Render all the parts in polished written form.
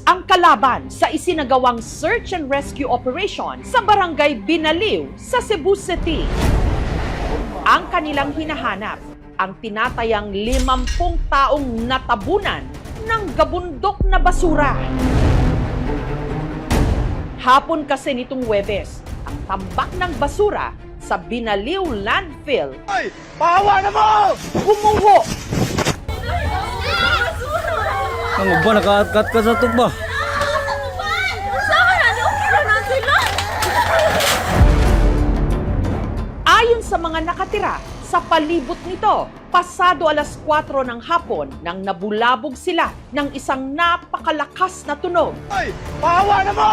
ang kalaban sa isinagawang search and rescue operation sa Barangay Binaliw sa Cebu City. Ang kanilang hinahanap, ang tinatayang 50 taong natabunan ng gabundok na basura. Hapon kasi nitong Huwebes, ang tambak ng basura sa Binaliw Landfill. Ay! Pahawa na mo! Gumuho! Ang ba, naka-cut ka sa tugba? Ayon sa mga nakatira, sa palibot nito, pasado alas 4 ng hapon nang nabulabog sila ng isang napakalakas na tunog. Ay! Pahawa na mo!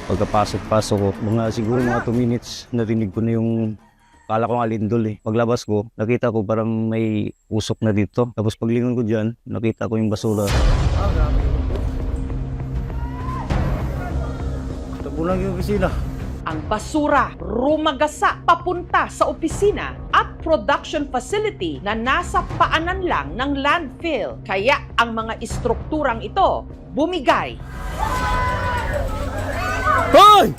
Pagkapasok-pasok ko, siguro mga 2 minutes, narinig ko na yung kala kong alindol eh. Paglabas ko, nakita ko parang may usok na dito. Tapos paglingon ko dyan, nakita ko yung basura. Tabunan yung opisina. Ang basura rumagasa papunta sa opisina at production facility na nasa paanan lang ng landfill. Kaya ang mga istrukturang ito bumigay. Hoy!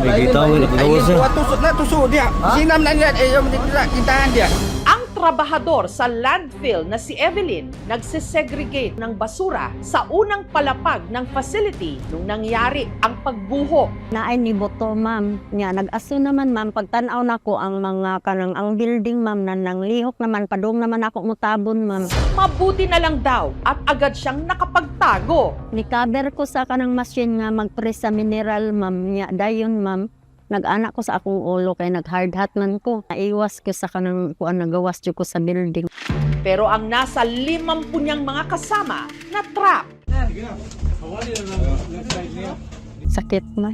May gitawin, nakagawas na. Tusok na, tusok dia. Sinam na niya, yung tindahan dia. Ang trabahador sa landfill na si Evelyn nagsisegregate ng basura sa unang palapag ng facility nung nangyari ang pagbuho. Naay ni Boto, ma'am. Nya, nag-aso naman, ma'am. Pagtanaw na ko ang mga kanang ang building, ma'am, na nanglihok naman. Padung naman ako mutabon, ma'am. Mabuti na lang daw at agad siyang nakapagtago. Ni-cover ko sa kanang machine nga magpress sa mineral, ma'am. Nya, dayon, ma'am. Nag-anak ko sa akong ulo kay nag-hard hat man ko. Naiwas ko sa kanang kuan nagawas jud ko sa building. Pero ang nasa 50 niyang mga kasama na trap. Sakit na.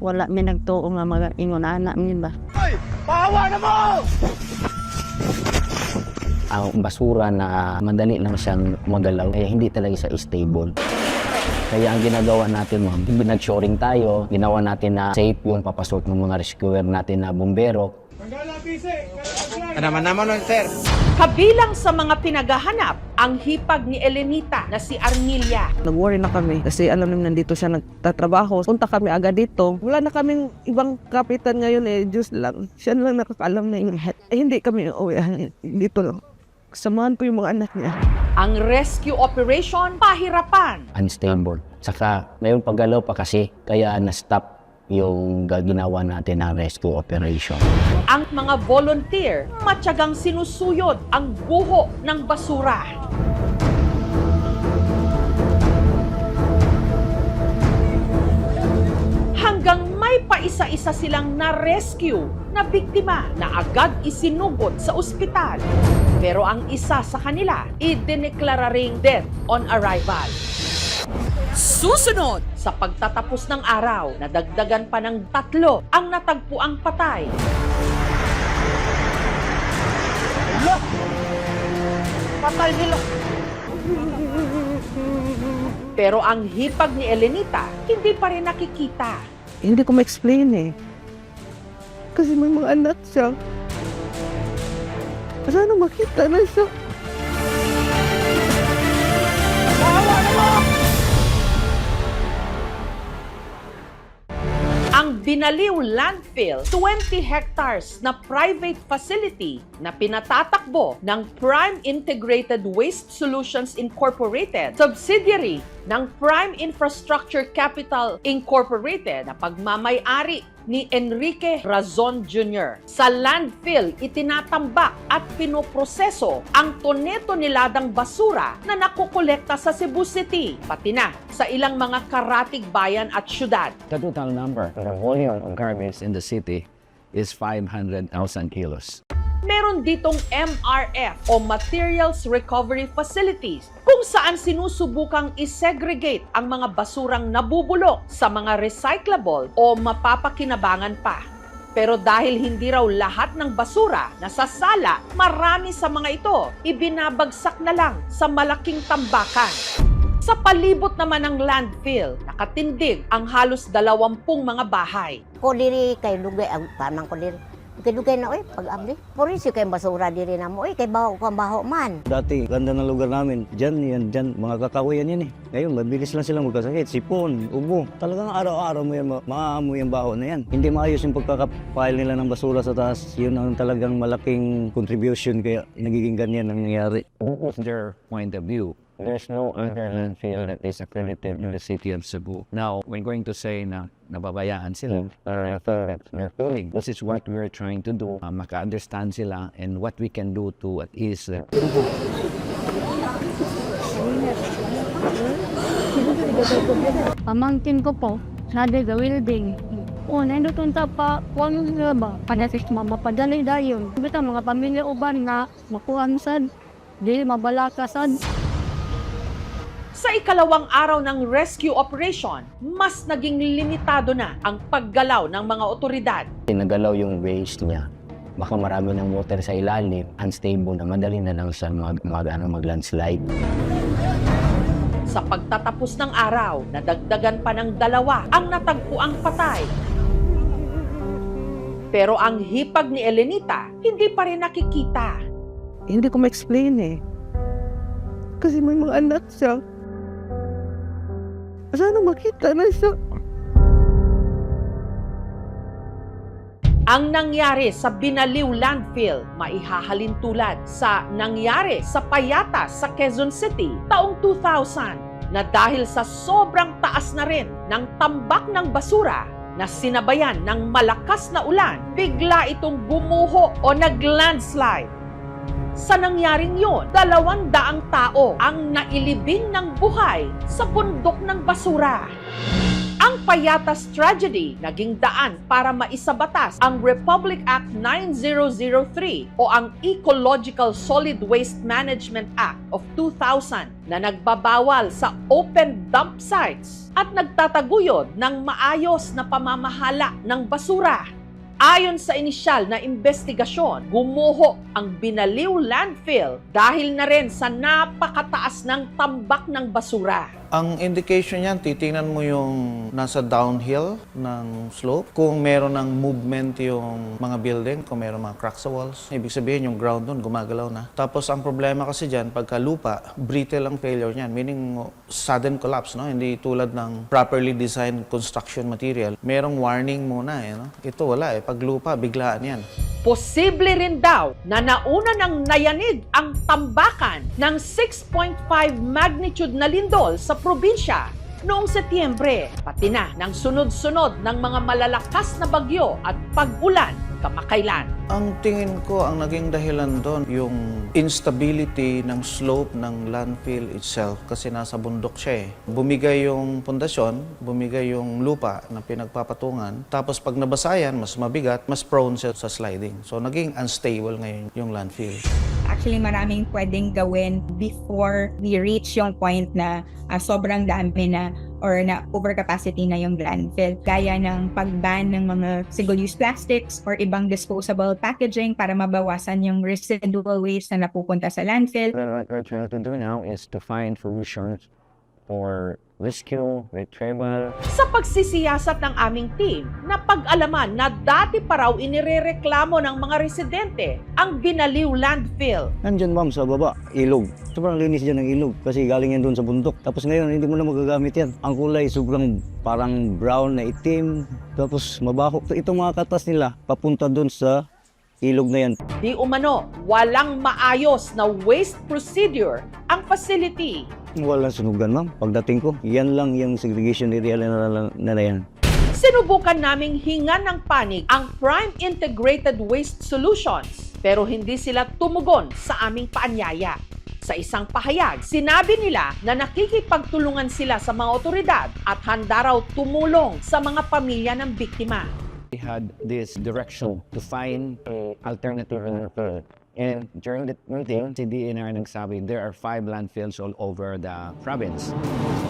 Wala may nagtuo nga mga ingon anak mi ba. Ay! Pahawa na mo! Ang basura na madali lang siyang magalaw kaya hindi talaga siya stable. Kaya ang ginagawa natin, ma'am, nag-shoring tayo, ginawa natin na safe yung papasok ng mga rescuer natin na bumbero. Naman, sir. Kabilang sa mga pinagahanap ang hipag ni Elenita na si Armilia. Nag-worry na kami kasi alam namin nandito siya nagtatrabaho. Punta kami agad dito. Wala na kaming ibang kapitan ngayon Diyos lang. Siya lang nakakaalam na yung head. Hindi kami uwi dito lang. Samahan po yung mga anak niya. Ang rescue operation, pahirapan. Unstable. Saka mayroong paggalaw pa kasi kaya na-stop yung ginawa natin na rescue operation. Ang mga volunteer, matyagang sinusuyod ang buho ng basura. Hanggang may paisa-isa silang na-rescue na biktima na agad isinugod sa ospital. Pero ang isa sa kanila, idineklara ring death on arrival. Susunod, sa pagtatapos ng araw, nadagdagan pa ng 3 ang natagpuang patay. Patay nila. Pero ang hipag ni Elenita, hindi pa rin nakikita. Hindi ko ma-explain Kasi may mga anak siya. Sana makita na siya. Ang Binaliw Landfill, 20 hectares na private facility na pinatatakbo ng Prime Integrated Waste Solutions Incorporated, subsidiary ng Prime Infrastructure Capital Incorporated na pagmamay-ari ni Enrique Razon Jr. Sa landfill, itinatambak at pinoproseso ang tone-toneladang basura na nakukolekta sa Cebu City, pati na sa ilang mga karatig bayan at syudad. The total number, the volume of garbage in the city is 500,000 kilos. Meron ditong MRF o Materials Recovery Facilities kung saan sinusubukang isegregate ang mga basurang nabubulok sa mga recyclable o mapapakinabangan pa. Pero dahil hindi raw lahat ng basura nasasala, marami sa mga ito ibinabagsak na lang sa malaking tambakan. Sa palibot naman ng landfill, nakatindig ang halos 20 mga bahay. Ko diri kay dugay ang tanang ko diri. Kay dugay na oy pag-abli. Puri si kay basura diri na mo oy kay baho man. Dati, ganda ng lugar namin. Diyan, mga kakawayan yan eh. Ngayon, mabilis lang silang magkasakit. Sipon, ubo. Talagang araw-araw mo yan, maaamoy ang baho na yan. Hindi maayos yung pagkakapile nila ng basura sa taas. Yun ang talagang malaking contribution kaya nagiging ganyan ang nangyayari. What was their point of view? There's no other landfill that is accredited in the city of Cebu. Now, we're going to say na nababayaan sila, they're failing. This is what we're trying to do, maka-understand sila and what we can do to at ease them. Pamangkin ko po, sabi sa welding. O, nandun ta pa, kung nga ba, panasis mapadali dayon. Bita mga pamilya uban na makuhan sad, di mabalakasan. Sa ikalawang araw ng rescue operation, mas naging limitado na ang paggalaw ng mga otoridad. Nagalaw yung waste niya. Baka marami ng water sa ilalim, unstable na madali na lang siya mag-landslide. Sa pagtatapos ng araw, nadagdagan pa ng 2 ang natagpuang patay. Pero ang hipag ni Elenita, hindi pa rin nakikita. Hindi ko ma-explain eh. Kasi may mga anak siya. Sana makita na siya. Ang nangyari sa Binaliw Landfill, maihahalin tulad sa nangyari sa Payatas sa Quezon City taong 2000 na dahil sa sobrang taas na rin ng tambak ng basura na sinabayan ng malakas na ulan, bigla itong gumuho o nag-landslide. Sa nangyaring yun, 200 tao ang nailibing ng buhay sa bundok ng basura. Ang Payatas tragedy naging daan para maisabatas ang Republic Act 9003 o ang Ecological Solid Waste Management Act of 2000 na nagbabawal sa open dump sites at nagtataguyod ng maayos na pamamahala ng basura. Ayon sa inisyal na investigasyon, gumuho ang Binaliw Landfill dahil na rin sa napakataas ng tambak ng basura. Ang indication niyan, titingnan mo yung nasa downhill ng slope. Kung meron ng movement yung mga building, kung meron mga cracks sa walls, ibig sabihin yung ground doon gumagalaw na. Tapos ang problema kasi dyan, pagka lupa, brittle ang failure niyan. Meaning sudden collapse, no? Hindi tulad ng properly designed construction material. Merong warning muna eh, no? Ito wala eh. Pag lupa, biglaan yan. Posible rin daw na nauna nang nayanig ang tambakan ng 6.5 magnitude na lindol sa probinsya noong Setyembre, pati na ng sunod-sunod ng mga malalakas na bagyo at pag-ulan kamakailan. Ang tingin ko, ang naging dahilan doon, yung instability ng slope ng landfill itself kasi nasa bundok siya eh. Bumigay yung pundasyon, bumigay yung lupa na pinagpapatungan, tapos pag nabasayan, mas mabigat, mas prone siya sa sliding. So naging unstable ngayon yung landfill. Actually, maraming pwedeng gawin before we reach yung point na sobrang dami na or na overcapacity na yung landfill. Gaya ng pag-ban ng mga single-use plastics or ibang disposable packaging para mabawasan yung residual waste na napupunta sa landfill. What we're trying to do now is to find solutions for rescue, retrieval. Sa pagsisiyasat ng aming team, napag-alaman na dati pa raw inirereklamo ng mga residente ang Binaliw Landfill. Nandyan ma'am sa baba, ilog. Sobrang linis dyan ng ilog kasi galing yan doon sa bundok. Tapos ngayon, hindi mo na magagamit yan. Ang kulay sobrang parang brown na itim. Tapos mabaho. Itong mga katas nila, papunta doon sa ilog na yan. Di umano, walang maayos na waste procedure ang facility. Walang sunugan ma'am. Pagdating ko, yan lang yung segregation area na yan. Sinubukan naming hingan ng panig ang Prime Integrated Waste Solutions pero hindi sila tumugon sa aming paanyaya. Sa isang pahayag, sinabi nila na nakikipagtulungan sila sa mga otoridad at handa raw tumulong sa mga pamilya ng biktima. We had this direction to find an alternative landfill. And during the meeting, si DNR nagsabi, there are 5 landfills all over the province.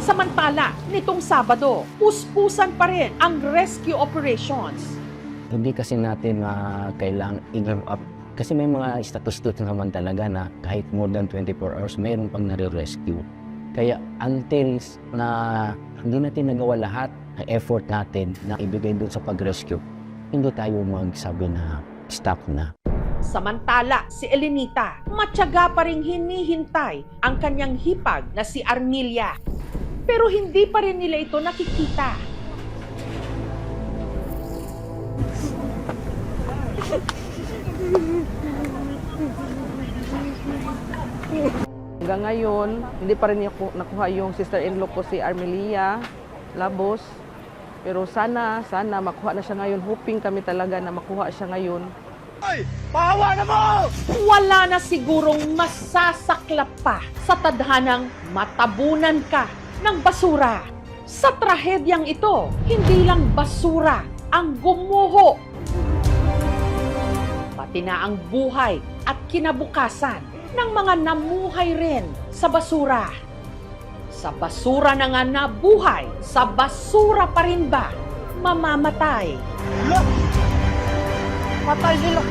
Samantala, nitong Sabado, puspusan pa rin ang rescue operations. Hindi kasi natin kailangan i-give up. Kasi may mga status naman talaga na kahit more than 24 hours, mayroon pang nare-rescue. Kaya until na hindi natin nagawa lahat ng effort natin na ibigay doon sa pag-rescue, hindi tayo magsabi na stop na. Samantala, si Elenita, matyaga pa ring hinihintay ang kanyang hipag na si Armilia. Pero hindi pa rin nila ito nakikita. Hanggang ngayon, hindi pa rin nakuha yung sister-in-law ko si Armelia Labos. Pero sana makuha na siya ngayon. Hoping kami talaga na makuha siya ngayon. Wala na sigurong masasaklap pa sa tadhanang matabunan ka ng basura. Sa trahedyang ito, hindi lang basura ang gumuho. Pati na ang buhay at kinabukasan ng mga namuhay rin sa basura. Sa basura na nga nabuhay, sa basura pa rin ba mamamatay? Patay sila.